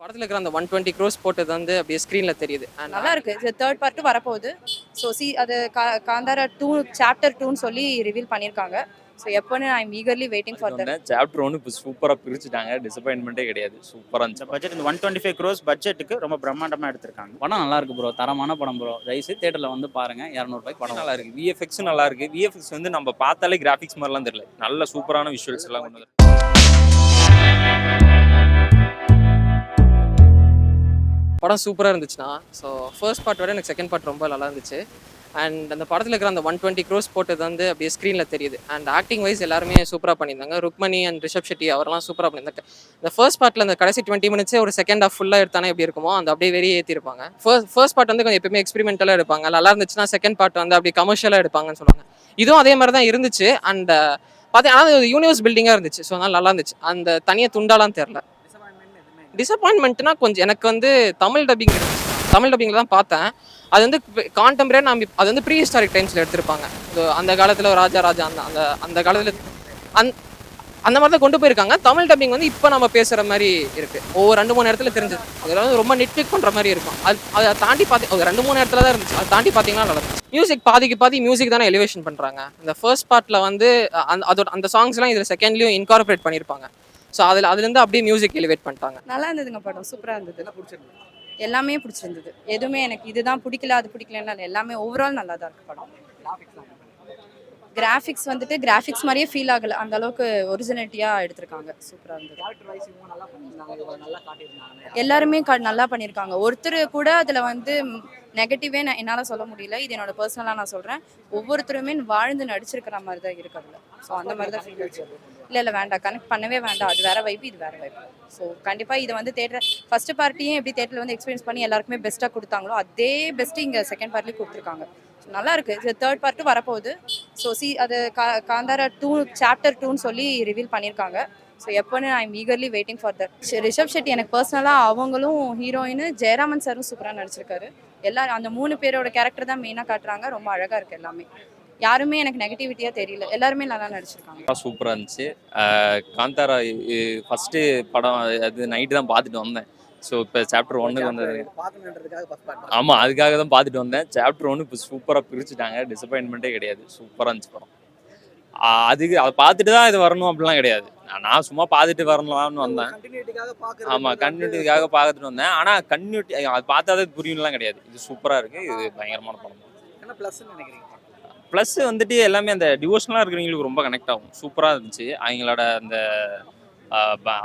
படத்துல இருக்கிற அந்த 120 க்ரோஸ் போட்டது வந்து அப்படியே ஸ்க்ரீன்ல தெரியுது. நல்லா இருக்கு. இது தேர்ட் பார்ட் வரப்போகுது. ஸோ அது காந்தாரா 2 சாப்டர் 2ன்னு சொல்லி ரிவீல் பண்ணியிருக்காங்க. ஸோ எப்போன்னு I am eagerly waiting for that. Chapter 1 இப்போ சூப்பரா பிரிச்சுட்டாங்க. டிசப்பாயின்மெண்டே கிடையாது. சூப்பரா இருந்துச்சு. பட்ஜெட் இந்த 125 crores பட்ஜெட்டுக்கு ரொம்ப பிரம்மாண்டமா எடுத்திருக்காங்க. படம் நல்லா இருக்கு ப்ரோ, தரமான படம் ப்ரோ. தயவுசெய்து தியேட்டர்ல வந்து பாருங்க. 200 ரூபாய்க்கு படம் நல்லா இருக்கு. விஎஃப்எக்ஸ் நல்லா இருக்கு. விஎஃப்எக்ஸ் வந்து நம்ம பார்த்தாலே கிராஃபிக்ஸ் மாதிரிலாம் தெரியல. நல்ல சூப்பரான விஷுவல்ஸ் எல்லாம் கொண்டு வந்து படம் சூப்பராக இருந்துச்சுன்னா ஸோ ஃபர்ஸ்ட் பார்ட் விட எனக்கு செகண்ட் பார்ட் ரொம்ப நல்லா இருந்துச்சு. அண்ட் அந்த படத்தில் இருக்கிற அந்த 120 க்ரோஸ் போட்டது வந்து அப்படியே ஸ்க்ரீனில் தெரியுது. அண்ட் ஆக்டிங் வைஸ் எல்லாருமே சூப்பராக பண்ணியிருந்தாங்க. ருக்மணி அண்ட் ரிஷப் ஷெட்டி அவரெல்லாம் சூப்பராக பண்ணியிருந்தாங்க. இந்த ஃபர்ஸ்ட் பார்ட்டில் அந்த கடைசி 20 மினிட்ஸே ஒரு செகண்ட் ஆஃப் ஃபுல்லாக எடுத்தானே எப்படி இருக்குமோ அந்த அப்படியே வெளியே ஏற்றிருப்பாங்க. ஃபர்ஸ்ட் பார்ட் வந்து கொஞ்சம் எப்பவுமே எக்ஸ்பெரிமெண்டலாக எடுப்பாங்க. நல்லா இருந்துச்சுன்னா செகண்ட் பார்ட் வந்து அப்படி கமர்ஷியலாக எடுப்பாங்கன்னு சொல்லுவாங்க. இதுவும் அதே மாதிரி தான் இருந்துச்சு. அண்ட் பார்த்தீங்கன்னா அது யூனிவர்ஸ் பில்டிங்காக இருந்துச்சு. ஸோ அதனால் நல்லா இருந்துச்சு. அந்த தனியாக துண்டாலாம் தெரில. டிசப்பாயின்மெண்ட்னா கொஞ்சம் எனக்கு வந்து தமிழ் டப்பிங் இருந்துச்சு. தமிழ் டப்பிங்கில் தான் பார்த்தேன். அது வந்து கான்டெம்பரரி அது வந்து ப்ரீ ஹிஸ்டாரிக் டைம்ஸில் எடுத்திருப்பாங்க. அந்த காலத்தில் ராஜா அந்த காலத்தில் அந்த மாதிரி தான் கொண்டு போயிருக்காங்க. தமிழ் டப்பிங் வந்து இப்போ நம்ம பேசுகிற மாதிரி இருக்குது. ஒவ்வொரு 2-3 இடத்துல தெரிஞ்சது. அதில் வந்து ரொம்ப நெட்ஃபிக் பண்ணுற மாதிரி இருக்கும். அதை தாண்டி அது 2-3 இடத்துல தான் இருந்துச்சு. அதை தாண்டி பார்த்தீங்கன்னா நல்லா இருந்துச்சு. மியூசிக் பாதி மியூசிக் தானே எலிவேஷன் பண்ணுறாங்க. இந்த ஃபர்ஸ்ட் பார்ட்டில் வந்து அந்த சாங்ஸ்லாம் இதில் செகண்ட்லேயும் இன்கார்பரேட் பண்ணியிருப்பாங்க. ஸோ அதுலேருந்து அப்படியே மியூசிக் எலிவேட் பண்ணிட்டாங்க. நல்லா இருந்ததுங்க படம். சூப்பராக இருந்தது. எல்லாமே பிடிச்சிருந்தது. எதுவுமே எனக்கு இதுதான் பிடிக்கல அது பிடிக்கலன்னா எல்லாமே ஓவரால் நல்லா தான் இருக்கு படம். கிராஃபிக்ஸ் வந்துட்டு கிராஃபிக்ஸ் மாதிரியே ஃபீல் ஆகலை. அந்த அளவுக்கு ஒரிஜினாலிட்டியாக எடுத்திருக்காங்க. சூப்பராக இருந்தது. எல்லாருமே நல்லா பண்ணியிருக்காங்க. ஒருத்தர் கூட அதில் வந்து நெகட்டிவே என்னால் சொல்ல முடியல. இது என்னோட பர்சனலாக நான் சொல்கிறேன். ஒவ்வொருத்தருமே வாழ்ந்து நடிச்சிருக்கிற மாதிரி தான் இருக்கு அதில். ஸோ அந்த மாதிரி தான் ஃபீல் ஆச்சு. இல்லை வேண்டாம், கனெக்ட் பண்ணவே வேண்டாம். அது வேறு வைப்பு, இது வேறு வைப்பு. ஸோ கண்டிப்பாக இதை வந்து தேட்டர் ஃபஸ்ட்டு பார்ட்டியும் எப்படி தேட்டரில் வந்து எக்ஸ்பீரியன்ஸ் பண்ணி எல்லாருக்குமே பெஸ்ட்டாக கொடுத்தாங்களோ அதே பெஸ்ட்டு இங்கே செகண்ட் பார்ட்லேயும் கொடுத்துருக்காங்க. ஸோ நல்லா இருக்குது. இது தேர்ட் பார்ட்டு வரப்போகுது. ஸோ அது காந்தாரா 2 சாப்டர் 2ன்னு சொல்லி ரிவீல் பண்ணியிருக்காங்க. ஸோ எப்போன்னு I am eagerly waiting for that. Rishabh Shetty எனக்கு பர்சனலாக அவங்களும் ஹீரோயின் ஜெயராமன் சாரும் சூப்பராக நடிச்சிருக்காரு. எல்லாரும் அந்த 3 பேரோட கேரக்டர் தான் மெயினாக காட்டுறாங்க. ரொம்ப அழகாக இருக்குது எல்லாமே. யாருமே எனக்கு நெகட்டிவிட்டியாக தெரியல. எல்லாருமே நல்லா நடிச்சிருக்காங்க. சூப்பராக இருந்துச்சு. காந்தாரா ஃபர்ஸ்ட் படம் அது நைட்டு தான் பார்த்துட்டு வந்தேன். ஸோ இப்போ சாப்டர் 1 வந்தது. ஆமாம், அதுக்காக தான் பார்த்துட்டு வந்தேன். சாப்டர் 1 இப்போ சூப்பராக பிரிச்சுட்டாங்க. டிசப்பாயின்மெண்ட்டே கிடையாது. சூப்பராக இருந்துச்சு படம். அதுக்கு அதை பார்த்துட்டு தான் இது வரணும் அப்படிலாம் கிடையாது. நான் சும்மா பார்த்துட்டு வரலாம்னு வந்தேன். ஆமாம், கண்டினியூட்டிக்காக பார்த்துட்டு வந்தேன். ஆனால் கண்டினியூட்டி அது பார்த்தாதே புரியும்லாம் கிடையாது. இது சூப்பராக இருக்குது. இது பயங்கரமான படம். ப்ளஸ் வந்துட்டு எல்லாமே அந்த டிவோஷனலாக இருக்கிறவங்களுக்கு ரொம்ப கனெக்ட் ஆகும். சூப்பராக இருந்துச்சு. அவங்களோட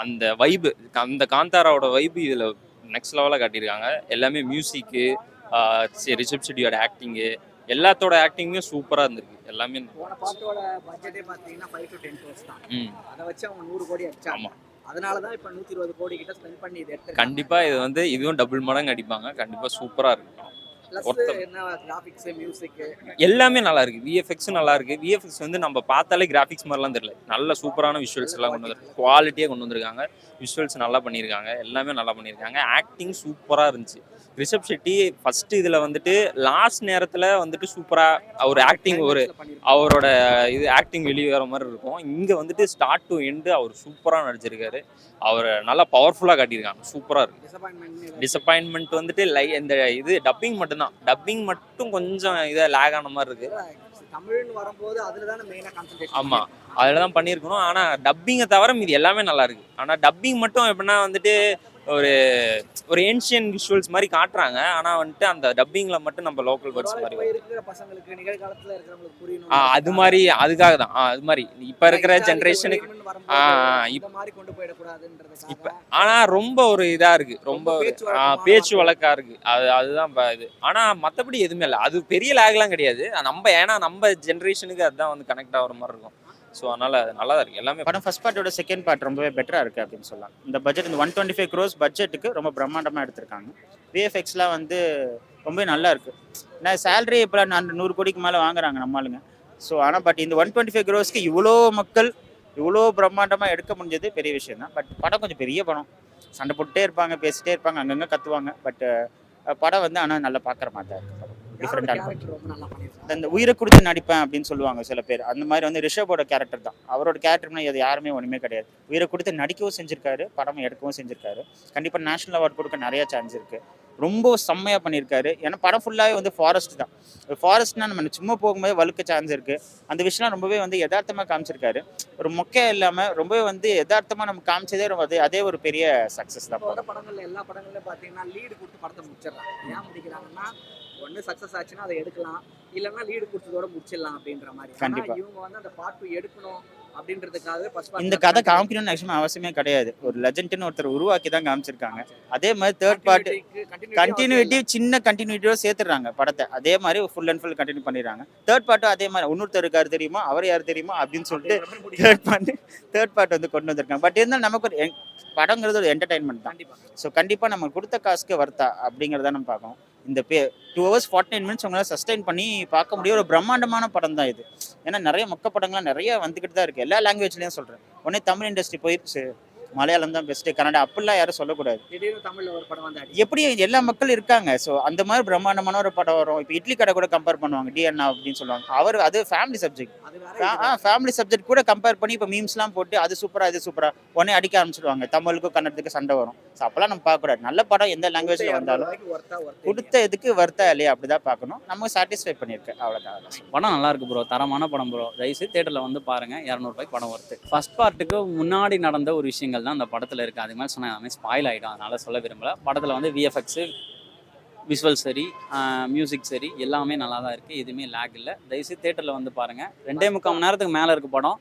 அந்த வைப்பு, அந்த காந்தாராவோட வைப்பு இதில் நெக்ஸ்ட் லெவலாக காட்டியிருக்காங்க. எல்லாமே மியூசிக்கு, ரிஷப் ஷெட்டியோட ஆக்டிங்கு, எல்லாத்தோட ஆக்டிங்குமே சூப்பராக இருந்திருக்கு. எல்லாமே ஆமாம். கண்டிப்பாக இது வந்து இதுவும் டபுள் மடங்கு அடிப்பாங்க. கண்டிப்பாக சூப்பராக இருக்கு. எல்லாமே நல்லா இருக்கு. விஎஃப்எக்ஸும் நல்லா இருக்கு. விஎஃப்எக்ஸ் வந்து நம்ம பார்த்தாலே கிராஃபிக்ஸ் மாதிரிலாம் தெரியல. நல்ல சூப்பரான விஷுவல்ஸ் எல்லாம் கொண்டு வந்து குவாலிட்டியாக கொண்டு வந்திருக்காங்க. விஷுவல்ஸ் நல்லா பண்ணியிருக்காங்க. எல்லாமே நல்லா பண்ணியிருக்காங்க. ஆக்டிங் சூப்பராக இருந்துச்சு. ரிஷப் ஷெட்டி ஃபர்ஸ்ட் இதில் வந்துட்டு லாஸ்ட் நேரத்தில் வந்துட்டு சூப்பராக அவர் ஆக்டிங் அவரோட இது ஆக்டிங் வெளியே வர மாதிரி இருக்கும். இங்கே வந்துட்டு ஸ்டார்ட் டு எண்டு அவர் சூப்பராக நடிச்சிருக்காரு. அவர் நல்லா பவர்ஃபுல்லாக காட்டியிருக்காங்க. சூப்பராக இருக்கு. டிசப்பாயின்மெண்ட் வந்துட்டு இந்த இது டப்பிங் மட்டும்தான். டப்பிங் மட்டும் கொஞ்சம் இதாக லேக் ஆன மாதிரி இருக்கு. ஆமாம், அதில் தான் பண்ணியிருக்கணும். ஆனால் டப்பிங்கை தவிர மீது எல்லாமே நல்லா இருக்கு. ஆனால் டப்பிங் மட்டும் எப்படின்னா வந்துட்டு ஒரு ஏன்ஷியன் விஷுவல்ஸ் மாதிரி காட்டுறாங்க. ஆனால் வந்துட்டு அந்த டப்பிங்கில் மட்டும் நம்ம லோக்கல் வேர்ட்ஸ் மாதிரி அது மாதிரி அதுக்காக தான் அது மாதிரி இப்போ இருக்கிற ஜென்ரேஷனுக்கு இப்போ ஆனால் ரொம்ப ஒரு இதாக இருக்குது. ரொம்ப பேச்சு வழக்காக இருக்குது. அதுதான் இது. ஆனால் மற்றபடி எதுவுமே இல்லை. அது பெரிய லேக்லாம் கிடையாது. ஏன்னா நம்ம ஜென்ரேஷனுக்கு அதுதான் வந்து கனெக்ட் ஆகிற மாதிரி இருக்கும். ஸோ அதனால் நல்லா தான் இருக்குது. எல்லாமே படம் ஃபர்ஸ்ட் பார்ட்டோட செகண்ட் பார்ட் ரொம்பவே பெட்டராக இருக்குது அப்படின்னு சொல்லலாம். இந்த பட்ஜெட் இந்த 125 crores பட்ஜெட்டுக்கு ரொம்ப பிரம்மாண்டமாக எடுத்திருக்காங்க. விஎஃப்எக்ஸ்லாம் வந்து ரொம்ப நல்லா இருக்குது. ஏன்னா சேலரி இப்போ 100 கோடிக்கு மேலே வாங்குறாங்க நம்ம ஆளுங்க. ஸோ ஆனால் பட் இந்த 125 crores இவ்வளோ மக்கள் இவ்வளோ பிரம்மாண்டமாக எடுக்க முடிஞ்சது பெரிய விஷயம் தான். பட் படம் கொஞ்சம் பெரிய படம். சண்டை போட்டுட்டே இருப்பாங்க, பேசிகிட்டே இருப்பாங்க, அங்கங்கே கத்துவாங்க. பட் படம் வந்து ஆனால் நல்லா பார்க்குற மாதிரி தான் இருக்குது. டிஃப்ரெண்டான கேரக்டர் ரொம்ப நல்லா பண்ணியிருக்காங்க. இந்த உயிரை கொடுத்து நடிப்பேன் அப்படின்னு சொல்லுவாங்க சில பேர். அந்த மாதிரி வந்து ரிஷபோட கேரக்டர் தான். அவரோட கேரக்டர்னா அது யாருமே ஒன்றுமே கிடையாது. உயிரை கொடுத்து நடிக்கவும் செஞ்சிருக்காரு, படம் எடுக்கவும் செஞ்சிருக்காரு. கண்டிப்பாக நேஷனல் அவார்ட் கொடுக்க நிறைய சான்ஸ் இருக்கு. ரொம்ப செம்மையாக பண்ணியிருக்காரு. ஏன்னா படம் ஃபுல்லாகவே வந்து ஃபாரஸ்ட் தான். ஃபாரஸ்ட்னா நம்ம சும்மா போகும்போது வழுக்க சான்ஸ் இருக்கு. அந்த விஷயம்லாம் ரொம்பவே வந்து யதார்த்தமாக காமிச்சிருக்காரு. ஒரு மொக்கையா இல்லாமல் ரொம்பவே வந்து யதார்த்தமாக நம்ம காமிச்சதே ரொம்ப அதே ஒரு பெரிய சக்ஸஸ் தான். இப்போ வர படங்கள்ல எல்லா படங்கள்ல பார்த்தீங்கன்னா லீடு கொடுத்து படத்தை முடிச்சிடறாங்க. ஏன் முடிக்கிறாங்கன்னா ஒன்று சக்ஸஸ் ஆச்சுன்னா அதை எடுக்கலாம், இல்லைன்னா லீடு கொடுத்ததோட முடிச்சிடலாம் அப்படின்ற மாதிரி. கண்டிப்பா. இவங்க வந்து அந்த பார்ட் 2 எடுக்கணும் அப்படின்றதுக்காக ஃபர்ஸ்ட் இந்த கதை காமிக்கணும்னு ஆக்சுவலாக அவசியமே கிடையாது. ஒரு லெஜெண்ட்னு ஒருத்தர் உருவாக்கி தான் காமிச்சிருக்காங்க. அதே மாதிரி தேர்ட் பார்ட் கண்டினியூட்டி சின்ன கண்டினியூட்டியோட சேர்த்துறாங்க படத்தை. அதே மாதிரி ஃபுல் அண்ட் ஃபுல் கண்டினியூ பண்ணிடுறாங்க. தேர்ட் பார்ட்டும் அதே மாதிரி இன்னொருத்தர் இருக்காரு தெரியுமா, அவர் யார் தெரியுமா அப்படின்னு சொல்லிட்டு தேர்ட் பார்ட் வந்து கொண்டு வந்திருக்காங்க. பட் இருந்தாலும் நமக்கு ஒரு படங்கிறது ஒரு என்டர்டைன்மெண்ட் தான். ஸோ கண்டிப்பாக நம்ம கொடுத்த காசுக்கு வர்த்தா அப்படிங்கிறத நம்ம பார்க்கணும். இந்த 2 hours 49 minutes உங்களால் சஸ்டைன் பண்ணி பார்க்க முடிய ஒரு பிரம்மாண்டமான படம் தான் இது. ஏன்னா நிறைய மொக்க படங்கள்லாம் நிறைய வந்துக்கிட்டு தான் இருக்குது. எல்லா லாங்குவேஜ்லேயும் சொல்கிறேன். உடனே தமிழ் இண்டஸ்ட்ரி போயிடுச்சு, மலையாளம் தான் பெஸ்ட்டு, கன்னடா அப்படிலாம் யாரும் சொல்லக்கூடாது. திடீர்னு தமிழ்ல ஒரு படம் வந்து எப்படி எல்லா மக்கள் இருக்காங்க. ஸோ அந்த மாதிரி பிரம்மாண்டமான ஒரு படம் வரும். இப்போ இட்லி கடை கூட கம்பேர் பண்ணுவாங்க, டிஎன்ஆ அப்படின்னு சொல்லுவாங்க. அவர் அது ஃபேமிலி சப்ஜெக்ட். அது வேற ஃபேமிலி சப்ஜெக்ட் கூட கம்பேர் பண்ணி இப்போ மீம்ஸ்லாம் போட்டு அது சூப்பராக இது சூப்பராக உடனே அடிக்க ஆரம்பிச்சிடுவாங்க. தமிழுக்கும் கன்னடத்துக்கு சண்டை வரும். ஸோ அப்போல்லாம் நம்ம பார்க்கக்கூடாது. நல்ல படம் எந்த லாங்குவேஜில் வந்தாலும் கொடுத்த இதுக்கு வர்த்தா இல்லையா அப்படி தான் பார்க்கணும். நம்ம சாட்டிஸ்ஃபை பண்ணியிருக்கேன், அவ்வளோதான். படம் நல்லா இருக்கு ப்ரோ, தரமான படம் ப்ரோ. தயவுசெய்து தேட்டரில் வந்து பாருங்க, 200 ரூபாய்க்கு படம் வருது. ஃபர்ஸ்ட் பார்ட்டுக்கு முன்னாடி நடந்த ஒரு விஷயங்கள் தான் அந்த படத்தில் இருக்குது. அது மாதிரி சொன்னால் எல்லாமே ஸ்பாயில் ஆகிடும், அதனால் சொல்ல விரும்பல. படத்தில் வந்து விஎஃப்எக்ஸு, விஷுவல் சரி, மியூசிக் சரி, எல்லாமே நல்லா தான் இருக்குது. எதுவுமே லேக் இல்லை. தயவுசெய்து தேட்டரில் வந்து பாருங்கள். 2.25 மணி நேரத்துக்கு மேலே இருக்குது படம்.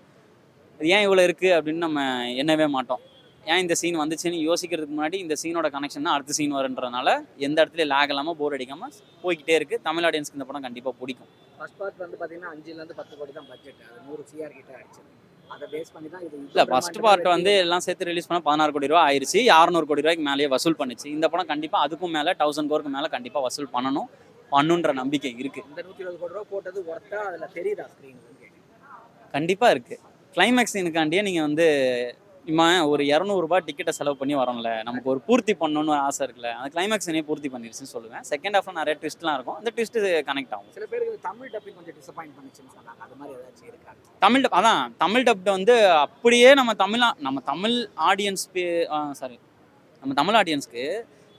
ஏன் இவ்வளோ இருக்குது அப்படின்னு நம்ம எண்ணவே மாட்டோம். ஏன் இந்த சீன் வந்துச்சுன்னு யோசிக்கிறதுக்கு முன்னாடி இந்த சீனோட கனெக்ஷன் தான் அடுத்த சீன் வருன்றதுனால எந்த இடத்துல லேக் இல்லாமல் போர் அடிக்காமல் போய்கிட்டே இருக்குது. தமிழ் ஆடியன்ஸ்க்கு இந்த படம் கண்டிப்பாக பிடிக்கும். ஃபர்ஸ்ட் பார்ட் வந்து பார்த்தீங்கன்னா 5 to 10 கோடி தான் பட்ஜெட். அது 100 CR கிட்ட ஆயிடுச்சு. அதை பேஸ் பண்ணி தான் இது. இல்லை, ஃபர்ஸ்ட் பார்ட் வந்து எல்லாம் சேர்த்து ரிலீஸ் பண்ண 16 கோடி ரூபா ஆயிடுச்சு. 600 கோடி ரூபாய்க்கு மேலேயே வசூல் பண்ணுச்சு. இந்த படம் கண்டிப்பாக அதுக்கும் மேலே 1000 கோடிக்கு மேலே கண்டிப்பாக வசூல் பண்ணுன்ற நம்பிக்கை இருக்குது. இந்த 120 கோடி ரூபா போட்டது ஒர்த்தா அதில் தெரியுதா ஸ்க்ரீன்? கண்டிப்பாக இருக்குது. கிளைமேக்ஸ் சீனுக்காண்டியே நீங்கள் வந்து ஒரு 200 ரூபாய் டிக்கெட்டை செலவு பண்ணி வரோம்ல, நமக்கு ஒரு பூர்த்தி பண்ணணும்னு ஒரு ஆசை இருக்குல்ல, அந்த கிளைமேக்ஸ் சீனே பூர்த்தி பண்ணிருச்சுன்னு சொல்லுவேன். செகண்ட் ஹாஃப்ல நிறைய ட்விஸ்ட்லாம் இருக்கும். அந்த ட்விஸ்ட் கனெக்ட் ஆகும். சில பேருக்கு தமிழ் டப்பிங் கொஞ்சம் டிசப்பாயிண்ட் பண்ணிச்சுன்னு சொன்னாங்க. அது மாதிரி ஏதாச்சும் இருக்கா? தமிழ் டப்ட வந்து அப்படியே நம்ம தமிழ் ஆடியன்ஸ்க்கு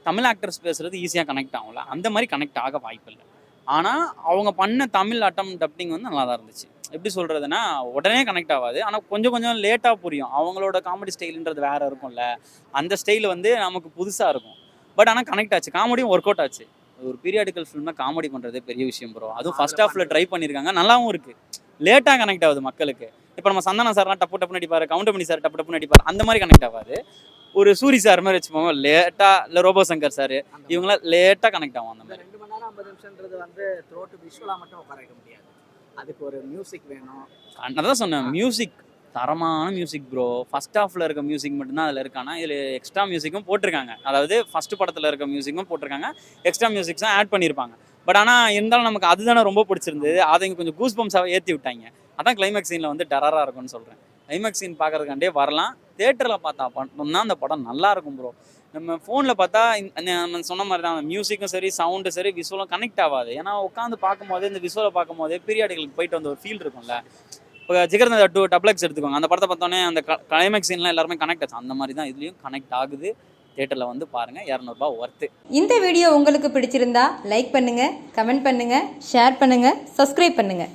தமிழ் ஆக்டர்ஸ் பேசுறது ஈஸியாக கனெக்ட் ஆகும்ல, அந்த மாதிரி கனெக்ட் ஆக வாய்ப்பு இல்லை. ஆனால் அவங்க பண்ண தமிழ் டப்பிங் வந்து நல்லா தான் இருந்துச்சு. எப்படி சொல்கிறதுனா உடனே கனெக்ட் ஆகாது, ஆனால் கொஞ்சம் லேட்டாக புரியும். அவங்களோட காமெடி ஸ்டைலுன்றது வேறு இருக்கும்ல, அந்த ஸ்டைல் வந்து நமக்கு புதுசாக இருக்கும். பட் ஆனால் கனெக்ட் ஆச்சு, காமெடியும் ஒர்க் அவுட் ஆச்சு. ஒரு பீரியாடிக்கல் ஃபிலிமில் காமெடி பண்ணுறது பெரிய விஷயம் ப்ரோ. அதுவும் ஃபர்ஸ்ட் ஹாஃபில் ட்ரை பண்ணியிருக்காங்க, நல்லாவும் இருக்குது. லேட்டாக கனெக்ட் ஆகுது மக்களுக்கு. இப்போ நம்ம சந்தானம் சார்லாம் டப்பு நடிப்பார், கவுண்டமணி சார் டப்பு நடிப்பார், அந்த மாதிரி கனெக்ட் ஆகாது. ஒரு சூரி சார் மாதிரி வச்சுப்போங்க லேட்டாக, இல்லை ரோபோ சங்கர் சார், இவங்களாம் லேட்டாக கனெக்ட் ஆகும். அந்த மாதிரி 2 மணி நேரம் 50 நிமிஷம்ன்றது வந்து த்ரோட் விஷுவலாக மட்டும் உட்கார வைக்க முடியாது. அதுக்கு ஒரு மியூசிக் வேணும். அதான் சொன்னேன், மியூசிக் தரமான மியூசிக் ப்ரோ. ஃபர்ஸ்ட் ஹாஃபில் இருக்க மியூசிக் மட்டும்தான் அதில் இருக்கானா, இதில் எக்ஸ்ட்ரா மியூசிக்கும் போட்டிருக்காங்க. அதாவது ஃபர்ஸ்ட் படத்தில் இருக்க மியூசிக்கும் போட்டிருக்காங்க, எக்ஸ்ட்ரா மியூசிக்ஸும் ஆட் பண்ணியிருப்பாங்க. பட் ஆனால் இருந்தாலும் நமக்கு அதுதானே ரொம்ப பிடிச்சிருந்தது. அதை இங்கே கொஞ்சம் கூஸ் பம்ப்ஸாக ஏற்றி விட்டாங்க. அதான் கிளைமேக்ஸ் சீனில் வந்து டெரராக இருக்கும்னு சொல்கிறேன். கிளைமேக்ஸ் சீன் பார்க்கறதுக்காண்டே வரலாம். தேட்டரில் பார்த்தா மட்டும்தான் அந்த படம் நல்லா இருக்கும் ப்ரோ. நம்ம ஃபோனில் பார்த்தா நம்ம சொன்ன மாதிரி தான் மியூசிக்கும் சரி, சவுண்டும் சரி, விஷுவலும் கனெக்ட் ஆகாது. ஏன்னா உட்காந்து பார்க்கும்போது இந்த விஷுவலை பார்க்கும்போதே பீரியாடிகளுக்கு போயிட்டு வந்த ஒரு ஃபீல் இருக்கும்ல. இப்போ ஜிகர்தண்டா 2 டப்ளெக்ஸ் எடுத்துக்கோங்க, அந்த படத்தை பார்த்தோன்னே அந்த கிளைமேக்ஸ் சீன்லாம் எல்லாருமே கனெக்ட் ஆச்சு. அந்த மாதிரி தான் இதுலேயும் கனெக்ட் ஆகுது. தேட்டரில் வந்து பாருங்கள், 200 ரூபாய் ஒர்த்து. இந்த வீடியோ உங்களுக்கு பிடிச்சிருந்தா லைக் பண்ணுங்கள், கமெண்ட் பண்ணுங்கள், ஷேர் பண்ணுங்கள், சப்ஸ்கிரைப் பண்ணுங்கள்.